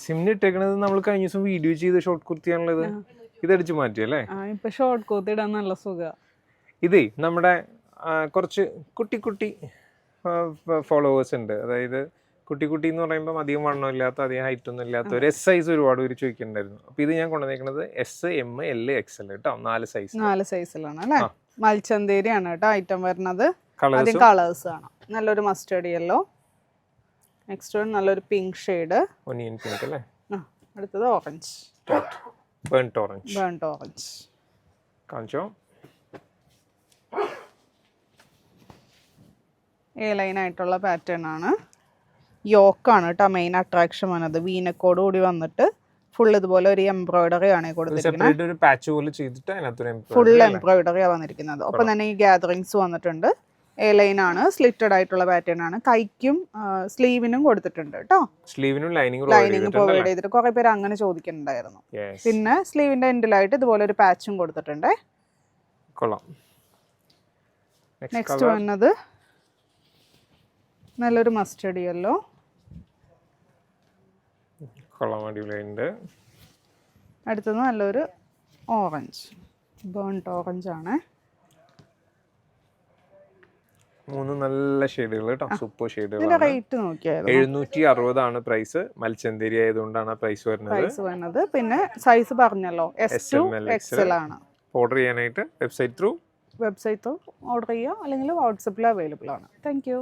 സിമ്മിന് ഇട്ടേക്കണത് നമ്മൾ കഴിഞ്ഞ ദിവസം വീഡിയോ ചെയ്ത് ഷോർട്ട് കുർത്തിയാണുള്ളത്. ഇതടിച്ച് മാറ്റിയല്ലേ? ഇപ്പൊ ഷോർട്ട് കുർത്തി ഇടാൻ നല്ല സുഖ. ഇതേ നമ്മുടെ കുറച്ച് കുട്ടി കുട്ടി ഫോളോവേഴ്സ് ഉണ്ട്. അതായത് കുട്ടി കുട്ടി എന്ന് പറയുമ്പോൾ അധികം വണ്ണം ഇല്ലാത്ത അധികം ഹൈറ്റ് ഒന്നും ഇല്ലാത്ത ഒരു എസ് സൈസ് ഒരുപാട് പേര് ചോദിക്കുന്നുണ്ടായിരുന്നു. അപ്പൊ ഇത് ഞാൻ കൊണ്ടുവന്നേക്കുന്നത് എസ്, എം, എൽ, എക്സൽ കേട്ടോ. 4 സൈസിലാണ് അല്ലേ? മൽച്ചന്തേരിയാണ് കേട്ടോ ഐറ്റം വരുന്നത്. കളേഴ്സ് ആണ്. നല്ലൊരു മസ്റ്റേർഡ് യെല്ലോ, നെക്സ്റ്റ് വൺ നല്ലൊരു പിങ്ക് ഷെയ്ഡ്, ഒനിയൻ പിങ്ക് അല്ലേ. അടുത്തത് ഓറഞ്ച്, ബേൺട്ട് ഓറഞ്ച്. കാണിച്ചോ. എ ലൈൻ ആയിട്ടുള്ള പാറ്റേൺ ആണ്. യോക്കാണ് കേട്ടോ മെയിൻ അട്രാക്ഷൻ വന്നത്. വീനക്കോട് കൂടി വന്നിട്ട് ഫുൾ ഇതുപോലെ ഒരു എംബ്രോയിഡറി ആണ് കൊടുത്തിരിക്കുന്നത്. ഫുൾ എംബ്രോയിഡറി വന്നിരിക്കുന്നത്. ഒപ്പം തന്നെ ഈ ഗ്യാദറിങ്സ് വന്നിട്ടുണ്ട്. എ ലൈൻ ആണ്, സ്ലിറ്റഡ് ആയിട്ടുള്ള പാറ്റേൺ ആണ്. കൈക്കും സ്ലീവിനും കൊടുത്തിട്ടുണ്ട് കേട്ടോ. ലൈനിങ് പ്രൊവൈഡ് ചെയ്തിട്ട് കുറെ പേര് അങ്ങനെ ചോദിക്കുന്നുണ്ടായിരുന്നു. പിന്നെ സ്ലീവിന്റെ എൻഡിലായിട്ട് ഇതുപോലെ ഒരു പാച്ചും കൊടുത്തിട്ടുണ്ട്. നെക്സ്റ്റ് വന്നത് നല്ലൊരു മസ്റ്റേർഡ് യെല്ലോ, അടുത്തത് നല്ലൊരു ഓറഞ്ച്, ബേൺട്ട് ഓറഞ്ച് ആണ്. 3 നല്ല ഷെയ്ഡുകൾ കേട്ടോ. സൂപ്പർ ഷെയ്ഡുകൾ. റേറ്റ് നോക്കിയായിരുന്നു 760 ആണ് പ്രൈസ്. മൽച്ചന്തേരി ആയതുകൊണ്ടാണ് പ്രൈസ് വരുന്നത്. പിന്നെ സൈസ് പറഞ്ഞല്ലോ S to XL ആണ്. ഓർഡർ ചെയ്യാനായിട്ട് വെബ്സൈറ്റ് ത്രൂ ഓർഡർ ചെയ്യുക, അല്ലെങ്കിൽ വാട്സപ്പിൽ അവൈലബിൾ ആണ്. Thank you.